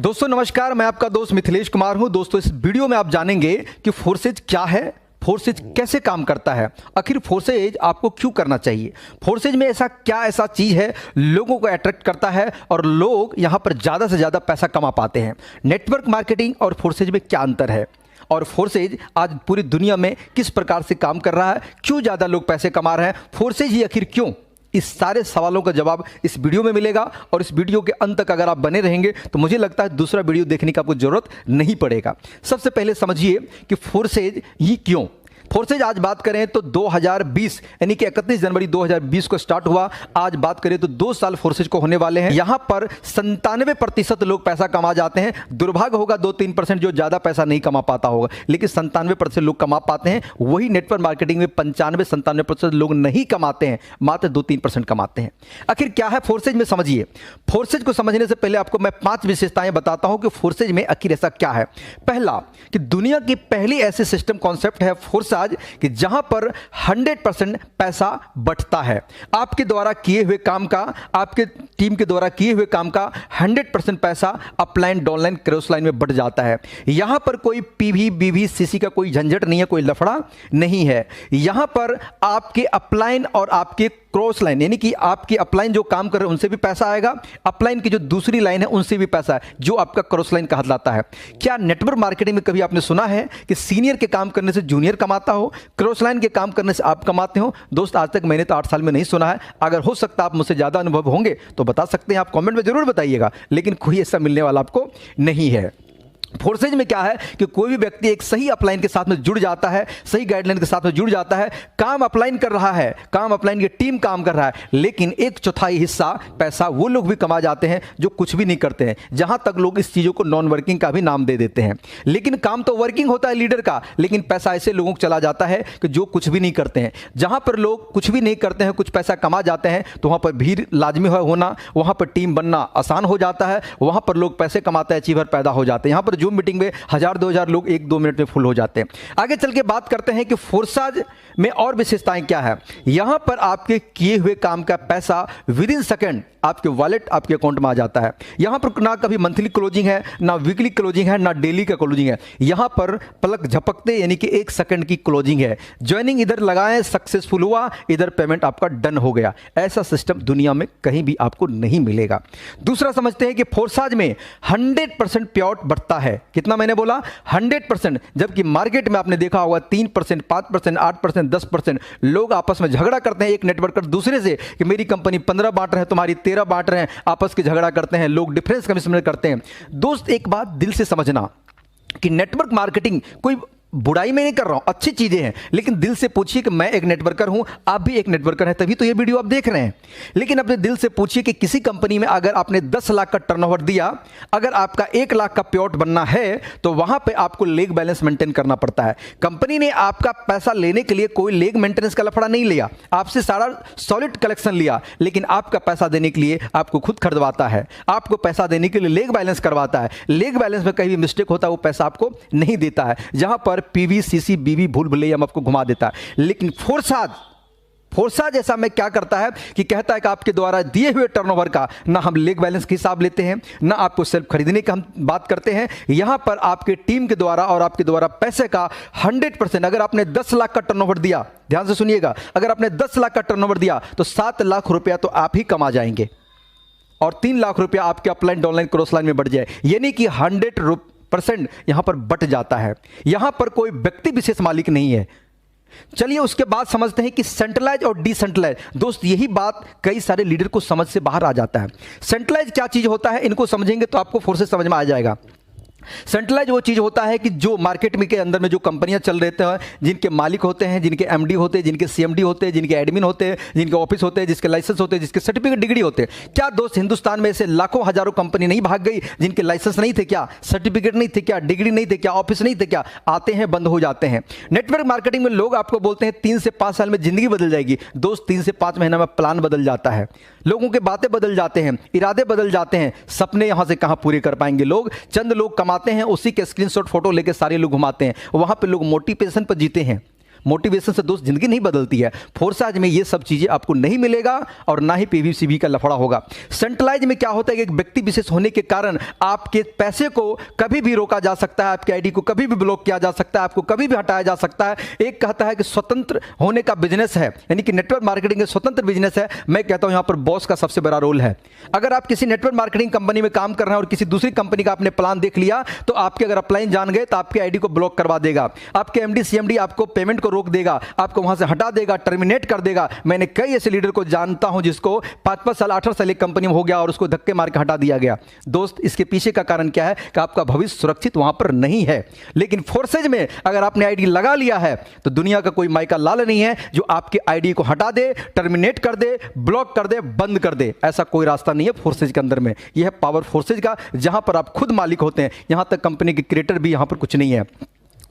दोस्तों नमस्कार, मैं आपका दोस्त मिथिलेश कुमार हूं। दोस्तों इस वीडियो में आप जानेंगे कि फोर्सेज क्या है, फोर्सेज कैसे काम करता है, आखिर फोर्सेज आपको क्यों करना चाहिए, फोर्सेज में ऐसा चीज है लोगों को अट्रैक्ट करता है और लोग यहां पर ज्यादा से ज्यादा पैसा कमा पाते हैं। नेटवर्क मार्केटिंग और फोर्सेज में क्या अंतर है और फोर्सेज आज पूरी दुनिया में किस प्रकार से काम कर रहा है, क्यों ज्यादा लोग पैसे कमा रहे हैं, फोर्सेज ही आखिर क्यों, इस सारे सवालों का जवाब इस वीडियो में मिलेगा। और इस वीडियो के अंत तक अगर आप बने रहेंगे तो मुझे लगता है दूसरा वीडियो देखने की आपको जरूरत नहीं पड़ेगा। सबसे पहले समझिए कि फोर्सेज ही क्यों। फोर्सेज आज बात करें तो 2020 यानी कि 31 जनवरी 2020 को स्टार्ट हुआ। आज बात करें तो 2 साल फोर्सेज को होने वाले हैं। यहां पर 97% लोग पैसा कमा जाते हैं। दुर्भाग्य होगा 2-3% जो ज्यादा पैसा नहीं कमा पाता होगा, लेकिन 97% लोग कमा पाते हैं। वही नेटवर्क मार्केटिंग में 95-97% लोग नहीं कमाते हैं, मात्र 2-3% कमाते हैं। आखिर क्या है फोर्सेज में, समझिए। फोर्सेज को समझने से पहले आपको मैं 5 विशेषताएं बताता हूं कि फोर्सेज में आखिर ऐसा क्या है। पहला कि दुनिया की पहली ऐसी सिस्टम कॉन्सेप्ट है फोर्सेज कि जहां पर 100% पैसा बंटता है। आपके द्वारा किए हुए काम का, आपके टीम के द्वारा किए हुए काम का 100% पैसा अपलाइन, डाउनलाइन, क्रॉस लाइन में बंट जाता है। यहां पर कोई पीवी, बीवी, सीसी का कोई झंझट नहीं है, कोई लफड़ा नहीं है। यहां पर आपके अपलाइन और आपके क्रॉस लाइन यानी कि आपकी अपलाइन जो काम कर रहे हैं उनसे भी पैसा आएगा, अपलाइन की जो दूसरी लाइन है उनसे भी पैसा है, जो आपका क्रॉस लाइन कहलाता है। क्या नेटवर्क मार्केटिंग में कभी आपने सुना है कि सीनियर के काम करने से जूनियर कमाता हो, क्रॉस लाइन के काम करने से आप कमाते हो? दोस्त आज तक मैंने तो 8 साल में नहीं सुना है। अगर हो सकता है आप मुझसे ज्यादा अनुभव होंगे तो बता सकते हैं, आप कमेंट में जरूर बताइएगा, लेकिन कोई ऐसा मिलने वाला आपको नहीं है। फोर्सेज में क्या है कि कोई भी व्यक्ति एक सही अपलाइन के साथ में जुड़ जाता है, सही गाइडलाइन के साथ में जुड़ जाता है, काम अपलाइन कर रहा है, काम अपलाइन की टीम काम कर रहा है, लेकिन 1/4 हिस्सा पैसा वो लोग भी कमा जाते हैं जो कुछ भी नहीं करते हैं। जहां तक लोग इस चीजों को नॉन वर्किंग का भी नाम दे देते हैं, लेकिन काम तो वर्किंग होता है लीडर का, लेकिन पैसा ऐसे लोगों को चला जाता है कि जो कुछ भी नहीं करते हैं। जहां पर लोग कुछ भी नहीं करते हैं, कुछ पैसा कमा जाते हैं, तो वहां पर भीड़ लाजमी होना, वहां पर टीम बनना आसान हो जाता है, वहां पर लोग पैसे कमाते हैं, अचीवर पैदा हो जाते हैं। यहां पर जूम मीटिंग में 1000-2000 लोग 1-2 मिनट में फुल हो जाते हैं। आगे चल के बात करते हैं कि फोर्सेज में और विशेषताएं क्या है। यहां पर आपके किए हुए काम का पैसा विद इन सेकंड आपके वॉलेट, आपके अकाउंट में आ जाता है। यहां पर ना कभी मंथली क्लोजिंग है, ना वीकली क्लोजिंग है, ना डेली का क्लोजिंग है। यहां पर पलक झपकते यानी कि 1 सेकंड की क्लोजिंग है। ज्वाइनिंग इधर लगाएं, सक्सेसफुल हुआ, इधर पेमेंट आपका डन हो गया। ऐसा सिस्टम दुनिया में कहीं भी आपको नहीं मिलेगा। दूसरा समझते हैं कि फोर्सेज में 100% प्योर बढ़ता है। कितना मैंने बोला? 100%। जबकि मार्केट में आपने देखा होगा 3%, 5%, 8%, 10% लोग आपस में झगड़ा करते हैं, एक नेटवर्कर दूसरे से, कि मेरी कंपनी 15 बांट रहे हैं, तुम्हारी 13 बांट रहे हैं, आपस के झगड़ा करते हैं, लोग डिफरेंस कमिश्न करते हैं। दोस्त एक बात दिल से समझना कि नेटवर्क मार्केटिंग कोई बुराई में नहीं कर रहा हूं, अच्छी चीजें हैं, लेकिन दिल से पूछिए कि मैं एक नेटवर्कर हूं, आप भी एक नेटवर्कर हैं, तभी तो ये वीडियो आप देख रहे हैं। लेकिन अपने दिल से पूछिए कि किसी कंपनी में अगर आपने 10 लाख का टर्नओवर दिया, अगर आपका 1 लाख का प्योट बनना है तो वहां पे आपको लेग बैलेंस मेंटेन करना पड़ता है। कंपनी ने आपका पैसा लेने के लिए कोई लेग मेंटेनेंस का लफड़ा नहीं लिया, आपसे सारा सॉलिड कलेक्शन लिया, लेकिन आपका पैसा देने के लिए आपको खुद खरीदवाता है, आपको पैसा देने के लिए लेग बैलेंस करवाता है। लेग बैलेंस में कहीं भी मिस्टेक होता है वो पैसा आपको नहीं देता है। जहां पर पीवी, सीसी, बीवी भूल भुलैया आपको घुमा देता है। लेकिन फोर्सेज ऐसा में क्या करता है कि कहता है कि आपके द्वारा दिए हुए टर्नओवर का ना हम लेग बैलेंस के हिसाब लेते हैं, ना आपको सेल्फ खरीदने का हम बात करते हैं। यहां पर आपके टीम के द्वारा और आपके द्वारा पैसे का 100%, अगर आपने 10 लाख का टर्नओवर दिया, ध्यान से सुनिएगा, अगर आपने 10 लाख का टर्नओवर दिया तो 7 लाख रुपया तो आप ही कमा जाएंगे और 3 लाख रुपया आपके अपलाइन, डाउनलाइन, क्रॉस लाइन में बढ़ जाए, यानी कि 100% यहां पर बट जाता है। यहां पर कोई व्यक्ति विशेष मालिक नहीं है। चलिए उसके बाद समझते हैं कि सेंट्रलाइज और डिसेंट्रलाइज। दोस्त यही बात कई सारे लीडर को समझ से बाहर आ जाता है। सेंट्रलाइज क्या चीज होता है, इनको समझेंगे तो आपको फोर्सेज समझ में आ जाएगा। सेंट्रलाइज वो चीज होता है कि जो मार्केट में के अंदर में जो कंपनियां चल रहते हैं, जिनके मालिक होते हैं, जिनके एमडी होते हैं, जिनके सीएमडी होते हैं, जिनके एडमिन होते हैं, जिनके ऑफिस होते हैं, जिसके लाइसेंस होते हैं, जिसके सर्टिफिकेट, डिग्री होते हैं। क्या दोस्त हिंदुस्तान में ऐसे लाखों हजारों कंपनी नहीं भाग गई जिनके लाइसेंस नहीं थे क्या, सर्टिफिकेट नहीं थे क्या, डिग्री नहीं थे क्या, ऑफिस नहीं थे क्या? आते हैं, बंद हो जाते हैं। नेटवर्क मार्केटिंग में लोग आपको बोलते हैं 3 से 5 साल में जिंदगी बदल जाएगी। दोस्त 3 से 5 महीना में प्लान बदल जाता है, लोगों के बातें बदल जाते हैं, इरादे बदल जाते हैं, सपने यहां से कहां पूरे कर पाएंगे लोग। चंद लोग कमाते हैं, उसी के स्क्रीनशॉट फोटो लेके सारे लोग घुमाते हैं। वहां पे लोग मोटिवेशन पर जीते हैं, मोटिवेशन से दोस्त जिंदगी नहीं बदलती है। फोर्सेज में ये सब चीजें आपको नहीं मिलेगा और ना ही पीवीसीबी का लफड़ा होगा। सेंट्रलाइज में क्या होता है कि एक व्यक्ति विशेष होने के कारण आपके पैसे को कभी भी रोका जा सकता है, आपके आईडी को कभी भी ब्लॉक किया जा सकता है, आपको कभी भी हटाया जा सकता है। एक कहता है कि स्वतंत्र होने का बिजनेस है, यानी कि नेटवर्क मार्केटिंग एक स्वतंत्र बिजनेस है। मैं कहता हूं यहां पर बॉस का सबसे बड़ा रोल है। अगर आप किसी नेटवर्क मार्केटिंग कंपनी में काम कर रहे हैं और किसी दूसरी कंपनी का आपने प्लान देख लिया, तो आपके अगर अपलाइन जान गए तो आपके आईडी को ब्लॉक करवा देगा, आपके एमडी सीएमडी आपको पेमेंट को रोक देगा, आपको वहां से हटा देगा, टर्मिनेट कर देगा। मैंने कई ऐसे लीडर को जानता हूं जिसको 5-5 साल 8 साल एक कंपनी में हो गया और उसको धक्के मार के हटा दिया गया। दोस्त, इसके पीछे का कारण क्या है कि आपका भविष्य सुरक्षित वहां पर नहीं है। लेकिन फोर्सेज में अगर आपने आईडी लगा लिया है तो दुनिया का कोई माइका लाल नहीं है जो आपके आईडी को हटा दे, टर्मिनेट कर दे, ब्लॉक कर दे, बंद कर दे। ऐसा कोई रास्ता नहीं है फोर्सेज के अंदर में। यह है पावर फोर्सेज का, जहां पर आप खुद मालिक होते हैं। यहां तक कंपनी के क्रिएटर भी यहां पर कुछ नहीं है।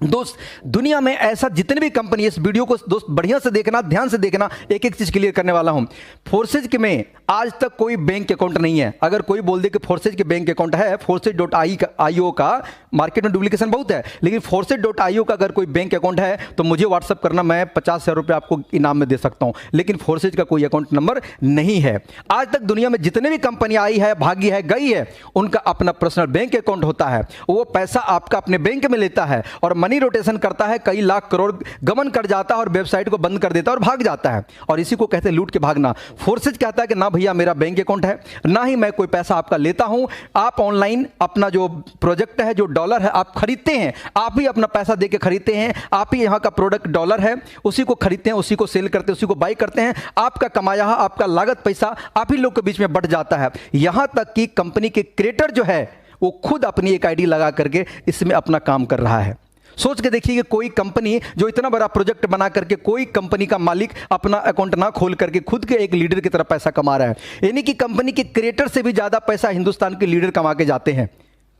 दोस्त, दुनिया में ऐसा जितने भी कंपनी, इस वीडियो को दोस्त बढ़िया से देखना, ध्यान से देखना, एक एक चीज क्लियर करने वाला हूं। फोर्सेज के में आज तक कोई बैंक अकाउंट नहीं है। अगर कोई बोल दे कि फोर्सेज के बैंक अकाउंट है, forces.io का मार्केट में डुप्लीकेशन बहुत है, लेकिन forces.io का अगर कोई बैंक अकाउंट है तो मुझे व्हाट्सअप करना, मैं 50,000 रुपये आपको इनाम में दे सकता हूं। लेकिन फोर्सेज का कोई अकाउंट नंबर नहीं है। आज तक दुनिया में जितने भी कंपनी आई है, भागी है, गई है, उनका अपना पर्सनल बैंक अकाउंट होता है। वो पैसा आपका अपने बैंक में लेता है और मनी रोटेशन करता है, कई लाख करोड़ गमन कर जाता है और वेबसाइट को बंद कर देता है और भाग जाता है। और इसी को कहते हैं लूट के भागना। फोर्सेज कहता है कि ना भैया मेरा बैंक अकाउंट है, ना ही मैं कोई पैसा आपका लेता हूं। आप ऑनलाइन अपना जो प्रोजेक्ट है, जो डॉलर है, आप खरीदते हैं, आप ही अपना पैसा देके खरीदते हैं, आप ही यहां का प्रोडक्ट डॉलर है, उसी को खरीदते हैं, उसी को सेल करते हैं, उसी को बाई करते हैं। आपका कमाया, आपका लागत पैसा आप ही लोग के बीच में बट जाता है। यहां तक कि कंपनी के क्रिएटर जो है वो खुद अपनी एक आईडी लगा करके इसमें अपना काम कर रहा है। सोच के देखिए कि कोई कंपनी जो इतना बड़ा प्रोजेक्ट बना करके, कोई कंपनी का मालिक अपना अकाउंट ना खोल करके खुद के एक लीडर की तरह पैसा कमा रहा है। यानी कि कंपनी के क्रिएटर से भी ज्यादा पैसा हिंदुस्तान के लीडर कमा के जाते हैं।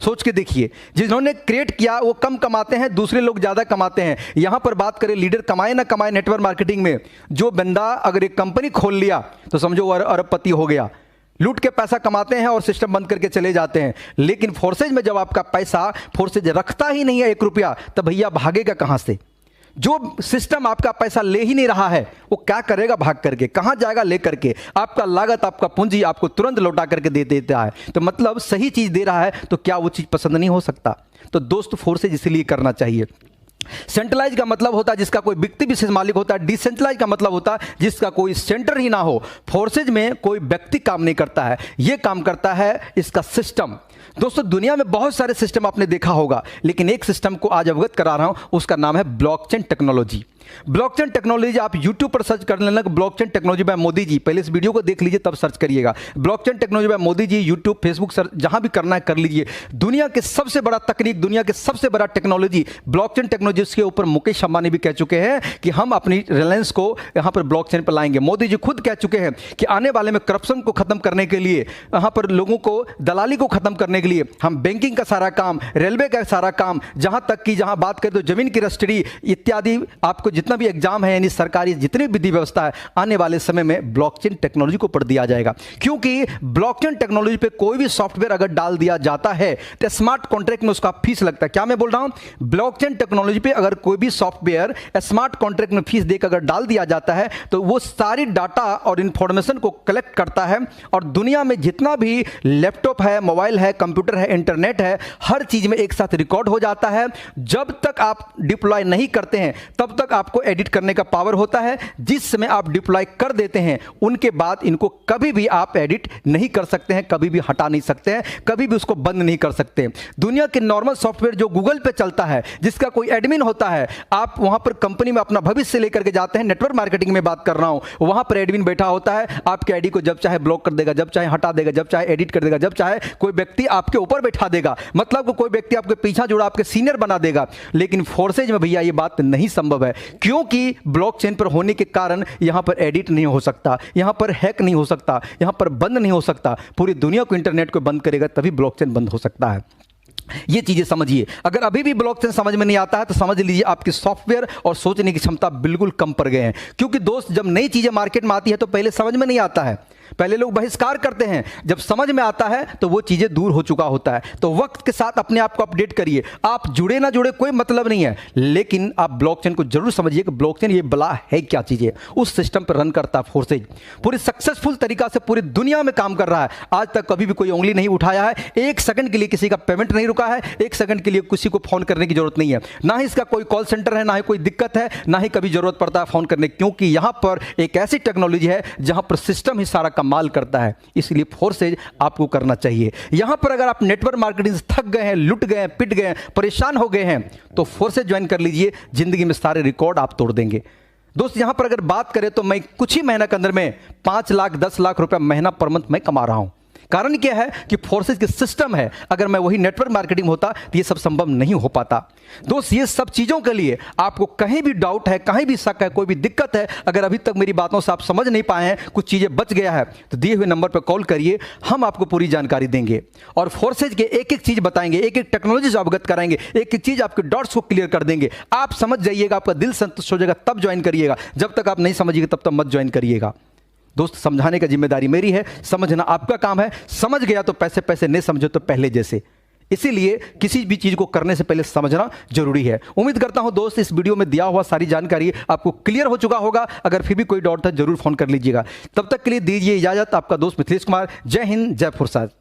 सोच के देखिए, जिन्होंने क्रिएट किया वो कम कमाते हैं, दूसरे लोग ज्यादा कमाते हैं। यहां पर बात करें लीडर कमाए ना कमाए नेटवर्क मार्केटिंग में, जो बंदा अगर एक कंपनी खोल लिया तो समझो वो अरबपति हो गया। लूट के पैसा कमाते हैं और सिस्टम बंद करके चले जाते हैं। लेकिन फोर्सेज में जब आपका पैसा फोर्सेज रखता ही नहीं है 1 रुपया, तब भैया भागेगा कहां से? जो सिस्टम आपका पैसा ले ही नहीं रहा है वो क्या करेगा? भाग करके कहां जाएगा? ले करके आपका लागत, आपका पूंजी आपको तुरंत लौटा करके दे देता है। तो मतलब सही चीज दे रहा है तो क्या वो चीज पसंद नहीं हो सकता? तो दोस्त, फोर्सेज इसलिए करना चाहिए। सेंट्रलाइज का मतलब होता है जिसका कोई व्यक्ति विशेष मालिक होता है। डिसेंट्रलाइज का मतलब होता है जिसका कोई सेंटर ही ना हो। फोर्सेज में कोई व्यक्ति काम नहीं करता है, यह काम करता है इसका सिस्टम। दोस्तों, दुनिया में बहुत सारे सिस्टम आपने देखा होगा, लेकिन एक सिस्टम को आज अवगत करा रहा हूं, उसका नाम है ब्लॉकचेन टेक्नोलॉजी। ब्लॉकचेन टेक्नोलॉजी आप YouTube पर सर्च कर लेना, blockchain technology by Modi ji. पहले इस वीडियो को देख लीजिए तब सर्च करिएगा। Blockchain technology by Modi ji, YouTube, Facebook, search जहां भी करना है कर लीजिए। दुनिया के सबसे बड़ा तकनीक, दुनिया के सबसे बड़ा टेक्नोलॉजी ब्लॉकचेन टेक्नोलॉजी। उसके ऊपर मुकेश अंबानी भी कह चुके हैं कि हम अपनी रिलायंस को यहां पर ब्लॉकचेन पर लाएंगे। मोदी जी खुद कह चुके हैं कि आने वाले में करप्शन को खत्म करने के लिए, यहां पर लोगों को दलाली को खत्म करने के लिए हम बैंकिंग का सारा काम, रेलवे का सारा काम, जहां तक कि जहां बात करें तो जमीन की रजिस्ट्री इत्यादि, आपको जितना भी एग्जाम है यानी सरकारी जितनी विधि व्यवस्था है, आने वाले समय में ब्लॉकचेन टेक्नोलॉजी को पढ़ दिया जाएगा। क्योंकि ब्लॉकचेन टेक्नोलॉजी पे कोई भी सॉफ्टवेयर अगर डाल दिया जाता है तो स्मार्ट कॉन्ट्रैक्ट में उसका फीस लगता है। क्या मैं बोल रहा हूं? ब्लॉकचेन टेक्नोलॉजी पे अगर कोई भी सॉफ्टवेयर स्मार्ट कॉन्ट्रैक्ट में फीस देकर अगर डाल दिया जाता है तो वो सारी डाटा और इंफॉर्मेशन को कलेक्ट करता है और दुनिया में जितना भी लैपटॉप है, मोबाइल है, कंप्यूटर है, इंटरनेट है, हर चीज में एक साथ रिकॉर्ड हो जाता है। जब तक आप डिप्लॉय नहीं करते हैं तब तक आपको एडिट करने का पावर होता है। जिस समय आप डिप्लॉय कर देते हैं उनके बाद इनको कभी भी आप एडिट नहीं कर सकते हैं, कभी भी हटा नहीं सकते हैं, कभी भी उसको बंद नहीं कर सकते। दुनिया के नॉर्मल सॉफ्टवेयर जो गूगल पे चलता है, जिसका कोई एडमिन होता है, आप वहां पर कंपनी में अपना भविष्य लेकर के जाते हैं, नेटवर्क मार्केटिंग में बात कर रहा हूं, वहां पर एडमिन बैठा होता है, आपके आईडी को जब चाहे ब्लॉक कर देगा, जब चाहे हटा देगा, जब चाहे एडिट कर देगा, जब चाहे कोई व्यक्ति आपके ऊपर बैठा देगा, मतलब कोई व्यक्ति आपके पीछा जुड़ा आपके सीनियर बना देगा। लेकिन फोर्सेज में भैया ये बात नहीं संभव है, क्योंकि ब्लॉकचेन पर होने के कारण यहां पर एडिट नहीं हो सकता, यहां पर हैक नहीं हो सकता, यहां पर बंद नहीं हो सकता। पूरी दुनिया को इंटरनेट को बंद करेगा तभी ब्लॉकचेन बंद हो सकता है। ये चीजें समझिए। अगर अभी भी ब्लॉकचेन समझ में नहीं आता है तो समझ लीजिए आपकी सॉफ्टवेयर और सोचने की क्षमता बिल्कुल कम पड़ गए हैं। क्योंकि दोस्त, जब नई चीजें मार्केट में आती है तो पहले समझ में नहीं आता है। पहले लोग बहिष्कार करते हैं, जब समझ में आता है तो वो चीजें दूर हो चुका होता है। तो वक्त के साथ अपने आप को अपडेट करिए। आप जुड़े ना जुड़े कोई मतलब नहीं है, लेकिन आप ब्लॉकचेन को जरूर समझिए कि ब्लॉकचेन ये बला है क्या चीज है। उस सिस्टम पर रन करता है फोर्सेज, पूरी सक्सेसफुल तरीका से पूरी दुनिया में काम कर रहा है। आज तक कभी भी कोई उंगली नहीं उठाया है, एक सेकंड के लिए किसी का पेमेंट नहीं रुका है, एक सेकंड के लिए किसी को फोन करने की जरूरत नहीं है, ना ही इसका कोई कॉल सेंटर है, ना ही कोई दिक्कत है, ना ही कभी जरूरत पड़ता है फोन करने, क्योंकि यहां पर एक ऐसी टेक्नोलॉजी है जहां पर सिस्टम ही सारा कमाल करता है। इसलिए फोर्सेज आपको करना चाहिए। यहां पर अगर आप नेटवर्क मार्केटिंग से थक गए हैं, लुट गए हैं, पिट गए हैं, परेशान हो गए हैं, तो फोर्सेज ज्वाइन कर लीजिए। जिंदगी में सारे रिकॉर्ड आप तोड़ देंगे। दोस्त यहां पर अगर बात करें तो मैं कुछ ही महीना के अंदर में 5 लाख 10 लाख रुपया महीना पर मंथ मैं कमा रहा हूं। कारण क्या है कि फोर्सेज के सिस्टम है। अगर मैं वही नेटवर्क मार्केटिंग होता तो ये सब संभव नहीं हो पाता। दोस्त ये सब चीजों के लिए आपको कहीं भी डाउट है, कहीं भी शक है, कोई भी दिक्कत है, अगर अभी तक मेरी बातों से आप समझ नहीं पाए हैं, कुछ चीजें बच गया है, तो दिए हुए नंबर पर कॉल करिए। हम आपको पूरी जानकारी देंगे और फोर्सेज के एक एक चीज बताएंगे, एक एक टेक्नोलॉजी से अवगत कराएंगे, एक एक चीज आपके डॉट्स को क्लियर कर देंगे। आप समझ जाइएगा, आपका दिल संतुष्ट हो जाएगा, तब ज्वाइन करिएगा। जब तक आप नहीं समझिएगा तब तक मत ज्वाइन करिएगा। दोस्त समझाने का जिम्मेदारी मेरी है, समझना आपका काम है। समझ गया तो पैसे पैसे, नहीं समझो तो पहले जैसे। इसीलिए किसी भी चीज को करने से पहले समझना जरूरी है। उम्मीद करता हूं दोस्त इस वीडियो में दिया हुआ सारी जानकारी आपको क्लियर हो चुका होगा। अगर फिर भी कोई डाउट था जरूर फोन कर लीजिएगा। तब तक के लिए दीजिए इजाजत। आपका दोस्त मिथिलेश कुमार। जय हिंद, जय फुरसत।